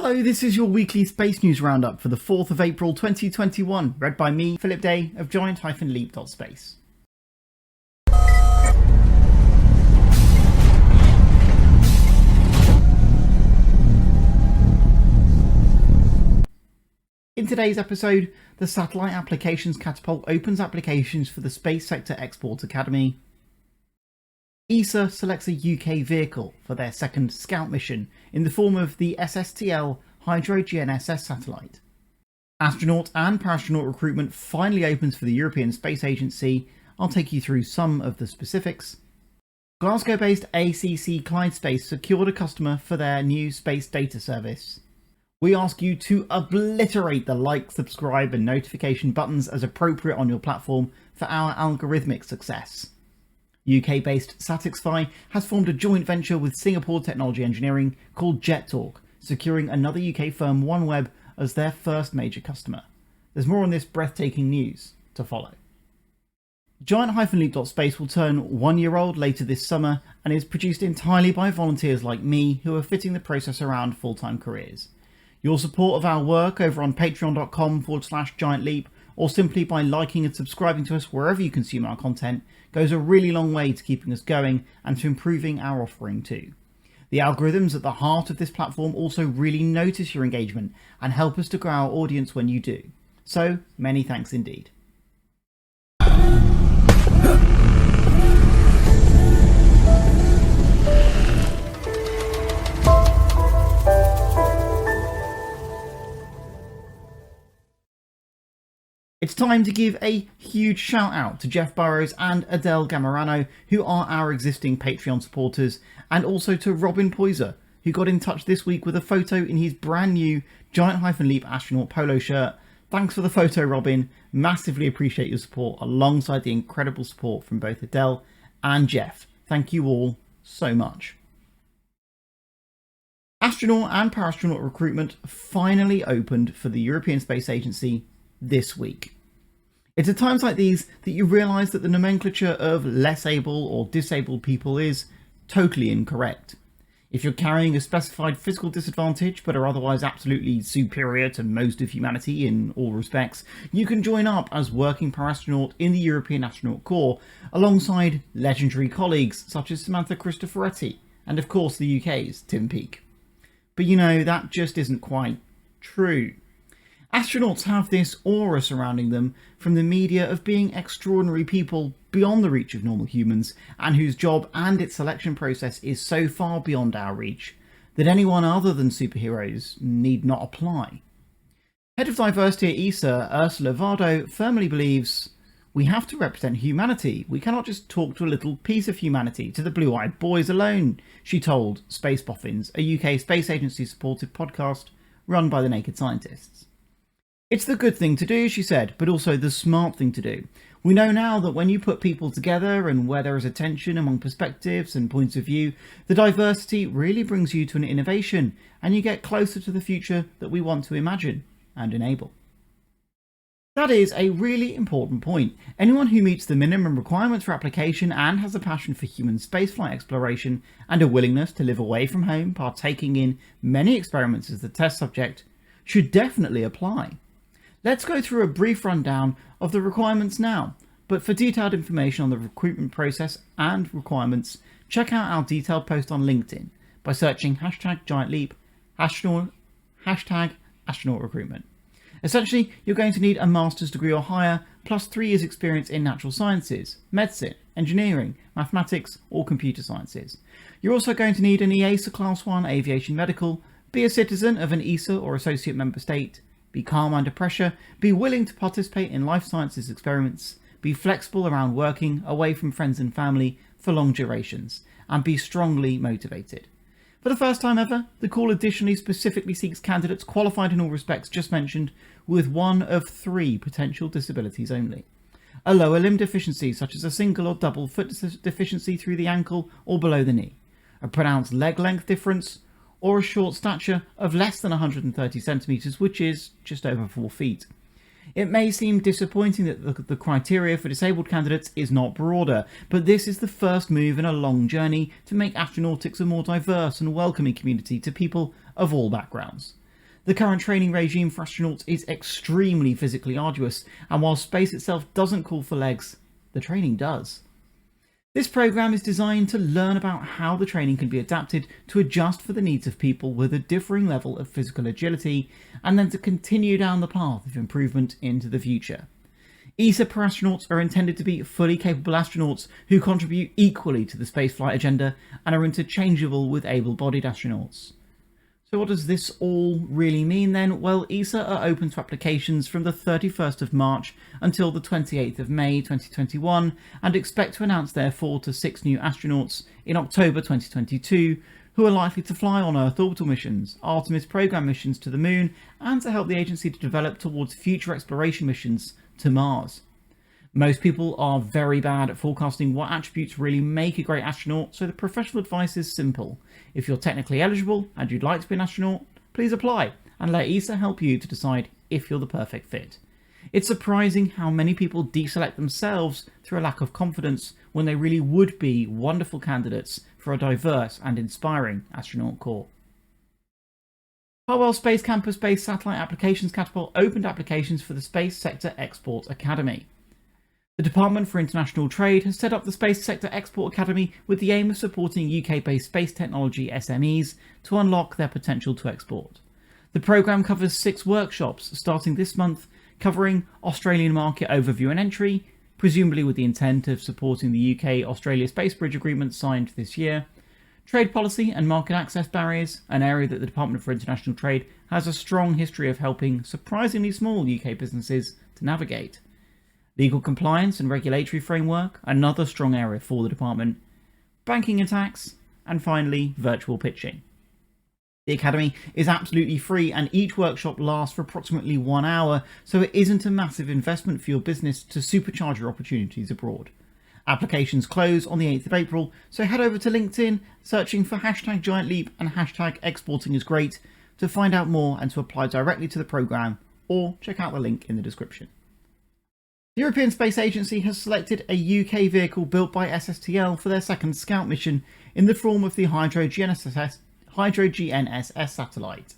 Hello, this is your weekly space news roundup for the 4th of April 2021, read by me, Philip Day of giant-leap.space. In today's episode, the Satellite Applications Catapult opens applications for the Space Sector Export Academy. ESA selects a UK vehicle for their second Scout mission in the form of the SSTL HydroGNSS satellite. Astronaut and Parastronaut recruitment finally opens for the European Space Agency. I'll take you through some of the specifics. Glasgow-based ACC Clyde Space secured a customer for their new space data service. We ask you to obliterate the like, subscribe and notification buttons as appropriate on your platform for our algorithmic success. UK-based Satixfy has formed a joint venture with Singapore Technology Engineering called JetTalk, securing another UK firm, OneWeb, as their first major customer. There's more on this breathtaking news to follow. Giant-leap.space will turn 1 year old later this summer and is produced entirely by volunteers like me who are fitting the process around full-time careers. Your support of our work over on patreon.com/giantleap or simply by liking and subscribing to us wherever you consume our content goes a really long way to keeping us going and to improving our offering too. The algorithms at the heart of this platform also really notice your engagement and help us to grow our audience when you do. So many thanks indeed. It's time to give a huge shout out to Jeff Burrows and Adele Gamarano, who are our existing Patreon supporters, and also to Robin Poyser, who got in touch this week with a photo in his brand new Giant-Leap Astronaut polo shirt. Thanks for the photo, Robin. Massively appreciate your support alongside the incredible support from both Adele and Jeff. Thank you all so much. Astronaut and Parastronaut recruitment finally opened for the European Space Agency this week. It's at times like these that you realise that the nomenclature of less able or disabled people is totally incorrect. If you're carrying a specified physical disadvantage but are otherwise absolutely superior to most of humanity in all respects, you can join up as working parastronaut in the European Astronaut Corps alongside legendary colleagues such as Samantha Cristoforetti and of course the UK's Tim Peake. But you know, that just isn't quite true. Astronauts have this aura surrounding them from the media of being extraordinary people beyond the reach of normal humans, and whose job and its selection process is so far beyond our reach that anyone other than superheroes need not apply. Head of Diversity at ESA, Ursula Vardo, firmly believes we have to represent humanity. We cannot just talk to a little piece of humanity, to the blue-eyed boys alone, she told Space Boffins, a UK Space Agency supported podcast run by the Naked Scientists. It's the good thing to do, she said, but also the smart thing to do. We know now that when you put people together and where there is a tension among perspectives and points of view, the diversity really brings you to an innovation and you get closer to the future that we want to imagine and enable. That is a really important point. Anyone who meets the minimum requirements for application and has a passion for human spaceflight exploration and a willingness to live away from home, partaking in many experiments as the test subject, should definitely apply. Let's go through a brief rundown of the requirements now, but for detailed information on the recruitment process and requirements, check out our detailed post on LinkedIn by searching #GiantLeap, #Astronaut Recruitment. Essentially, you're going to need a master's degree or higher, plus 3 years experience in natural sciences, medicine, engineering, mathematics or computer sciences. You're also going to need an ESA Class 1 aviation medical, be a citizen of an ESA or associate member state, be calm under pressure, be willing to participate in life sciences experiments, be flexible around working away from friends and family for long durations, and be strongly motivated. For the first time ever, the call additionally specifically seeks candidates qualified in all respects just mentioned, with one of 3 potential disabilities only. A lower limb deficiency such as a single or double foot deficiency through the ankle or below the knee, a pronounced leg length difference, or a short stature of less than 130 centimetres, which is just over 4 feet. It may seem disappointing that the criteria for disabled candidates is not broader, but this is the first move in a long journey to make astronautics a more diverse and welcoming community to people of all backgrounds. The current training regime for astronauts is extremely physically arduous, and while space itself doesn't call for legs, the training does. This program is designed to learn about how the training can be adapted to adjust for the needs of people with a differing level of physical agility, and then to continue down the path of improvement into the future. ESA Parastronauts are intended to be fully capable astronauts who contribute equally to the spaceflight agenda and are interchangeable with able-bodied astronauts. So what does this all really mean then? Well, ESA are open to applications from the 31st of March until the 28th of May 2021 and expect to announce their 4 to 6 new astronauts in October 2022 who are likely to fly on Earth orbital missions, Artemis program missions to the Moon, and to help the agency to develop towards future exploration missions to Mars. Most people are very bad at forecasting what attributes really make a great astronaut, so the professional advice is simple. If you're technically eligible and you'd like to be an astronaut, please apply and let ESA help you to decide if you're the perfect fit. It's surprising how many people deselect themselves through a lack of confidence when they really would be wonderful candidates for a diverse and inspiring astronaut corps. Harwell Space Campus-based Satellite Applications Catapult opened applications for the Space Sector Export Academy. The Department for International Trade has set up the Space Sector Export Academy with the aim of supporting UK-based space technology SMEs to unlock their potential to export. The programme covers 6 workshops starting this month, covering Australian market overview and entry, presumably with the intent of supporting the UK-Australia Space Bridge Agreement signed this year, trade policy and market access barriers, an area that the Department for International Trade has a strong history of helping surprisingly small UK businesses to navigate, legal compliance and regulatory framework, another strong area for the department, banking and tax, and finally, virtual pitching. The Academy is absolutely free and each workshop lasts for approximately 1 hour, so it isn't a massive investment for your business to supercharge your opportunities abroad. Applications close on the 8th of April, so head over to LinkedIn, searching for #GiantLeap and #exportingisgreat to find out more and to apply directly to the programme, or check out the link in the description. The European Space Agency has selected a UK vehicle built by SSTL for their second Scout mission in the form of the HydroGNSS satellite.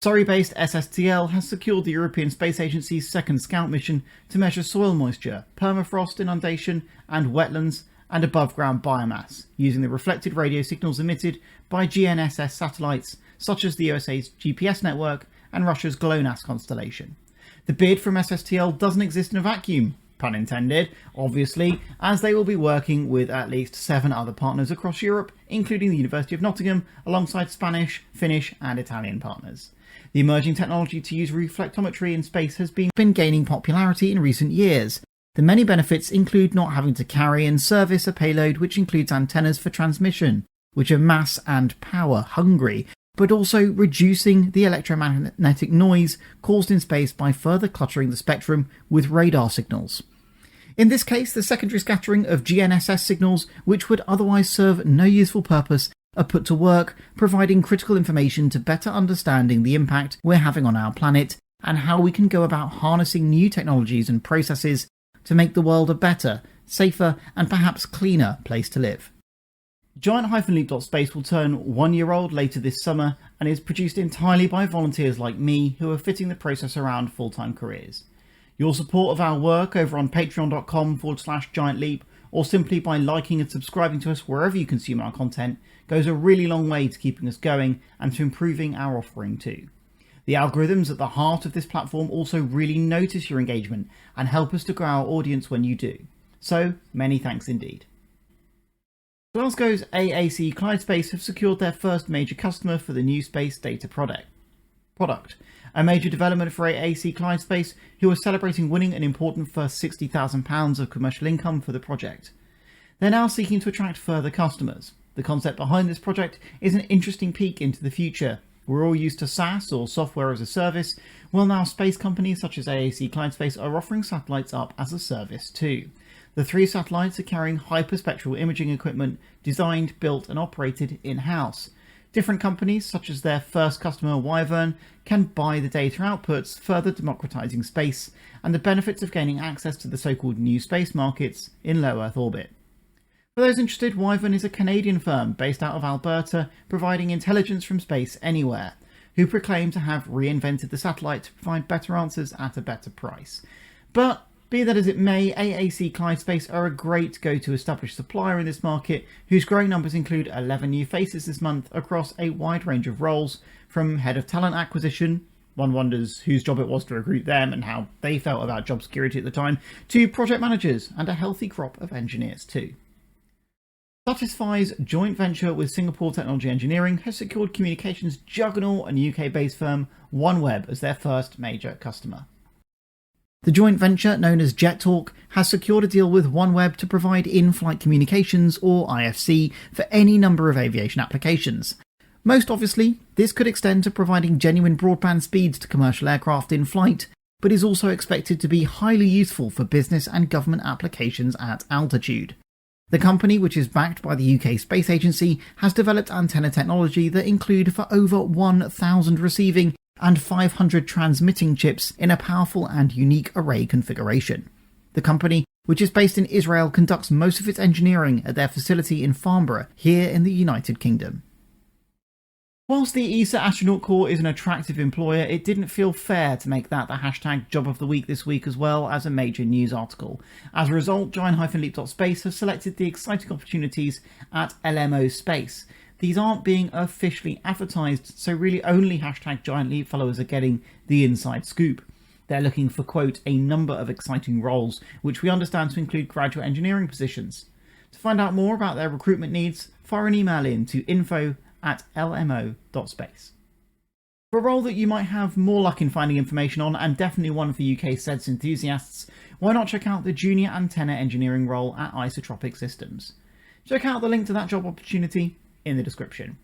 Surrey-based SSTL has secured the European Space Agency's second Scout mission to measure soil moisture, permafrost inundation and wetlands and above-ground biomass, using the reflected radio signals emitted by GNSS satellites such as the USA's GPS network and Russia's GLONASS constellation. The bid from SSTL doesn't exist in a vacuum, pun intended, obviously, as they will be working with at least 7 other partners across Europe, including the University of Nottingham, alongside Spanish, Finnish and Italian partners. The emerging technology to use reflectometry in space has been gaining popularity in recent years. The many benefits include not having to carry and service a payload which includes antennas for transmission, which are mass and power hungry, but also reducing the electromagnetic noise caused in space by further cluttering the spectrum with radar signals. In this case, the secondary scattering of GNSS signals, which would otherwise serve no useful purpose, are put to work, providing critical information to better understanding the impact we're having on our planet and how we can go about harnessing new technologies and processes to make the world a better, safer, and perhaps cleaner place to live. Giant-Leap.Space will turn 1 year old later this summer and is produced entirely by volunteers like me who are fitting the process around full-time careers. Your support of our work over on patreon.com/giantleap or simply by liking and subscribing to us wherever you consume our content goes a really long way to keeping us going and to improving our offering too. The algorithms at the heart of this platform also really notice your engagement and help us to grow our audience when you do. So many thanks indeed. Glasgow's ACC Clyde Space have secured their first major customer for the new space data product. A major development for ACC Clyde Space, who are celebrating winning an important first £60,000 of commercial income for the project. They're now seeking to attract further customers. The concept behind this project is an interesting peek into the future. We're all used to SaaS or software as a service, well now space companies such as ACC Clyde Space are offering satellites up as a service too. The 3 satellites are carrying hyperspectral imaging equipment designed, built and operated in-house. Different companies, such as their first customer Wyvern, can buy the data outputs, further democratizing space and the benefits of gaining access to the so-called new space markets in low Earth orbit. For those interested, Wyvern is a Canadian firm based out of Alberta, providing intelligence from space anywhere. who proclaim to have reinvented the satellite to provide better answers at a better price. But be that as it may, ACC Clyde Space are a great go-to established supplier in this market, whose growing numbers include 11 new faces this month across a wide range of roles, from head of talent acquisition, one wonders whose job it was to recruit them and how they felt about job security at the time, to project managers and a healthy crop of engineers too. Satixfy's joint venture with Singapore Technology Engineering has secured communications juggernaut and UK-based firm OneWeb as their first major customer. The joint venture, known as JetTalk, has secured a deal with OneWeb to provide in-flight communications, or IFC, for any number of aviation applications. Most obviously, this could extend to providing genuine broadband speeds to commercial aircraft in flight, but is also expected to be highly useful for business and government applications at altitude. The company, which is backed by the UK Space Agency, has developed antenna technology that include for over 1,000 receiving and 500 transmitting chips in a powerful and unique array configuration. The company, which is based in Israel, conducts most of its engineering at their facility in Farnborough, here in the United Kingdom. Whilst the ESA Astronaut Corps is an attractive employer, it didn't feel fair to make that the hashtag Job of the Week this week as well as a major news article. As a result, giant-leap.space have selected the exciting opportunities at LMO Space. These aren't being officially advertised, so really only hashtag Giant Leap followers are getting the inside scoop. They're looking for, quote, a number of exciting roles, which we understand to include graduate engineering positions. To find out more about their recruitment needs, fire an email in to info@lmo.space. For a role that you might have more luck in finding information on, and definitely one for UK SEDS enthusiasts, why not check out the Junior Antenna Engineering role at Isotropic Systems? Check out the link to that job opportunity in the description.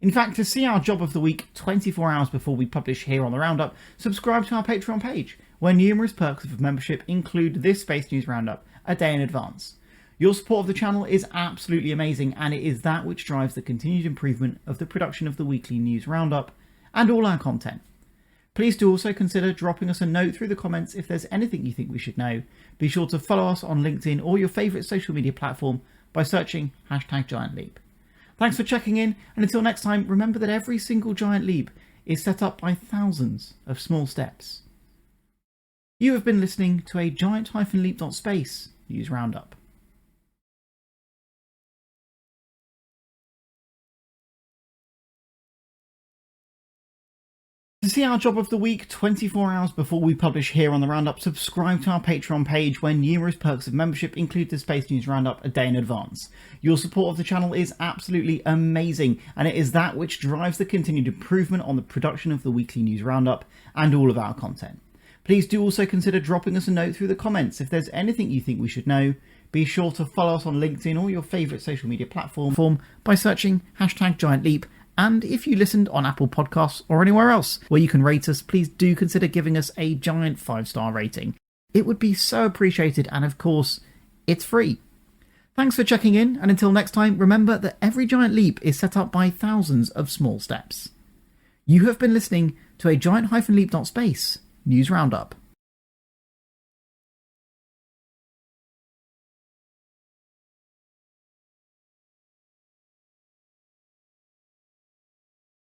In fact, to see our Job of the Week 24 hours before we publish here on the Roundup, subscribe to our Patreon page, where numerous perks of membership include this Space News Roundup a day in advance. Your support of the channel is absolutely amazing, and it is that which drives the continued improvement of the production of the weekly news roundup and all our content. Please do also consider dropping us a note through the comments if there's anything you think we should know. Be sure to follow us on LinkedIn or your favourite social media platform by searching hashtag Giant Leap. Thanks for checking in, and until next time, remember that every single giant leap is set up by thousands of small steps. You have been listening to a giant-leap.space news roundup. To see our Job of the Week 24 hours before we publish here on the Roundup, subscribe to our Patreon page, where numerous perks of membership include the Space News Roundup a day in advance. Your support of the channel is absolutely amazing, and it is that which drives the continued improvement on the production of the weekly news roundup and all of our content. Please do also consider dropping us a note through the comments if there's anything you think we should know. Be sure to follow us on LinkedIn or your favourite social media platform by searching hashtag Giant Leap. And if you listened on Apple Podcasts or anywhere else where you can rate us, please do consider giving us a giant 5-star rating. It would be so appreciated, and of course, it's free. Thanks for checking in, and until next time, remember that every giant leap is set up by thousands of small steps. You have been listening to a giant-leap.space news roundup.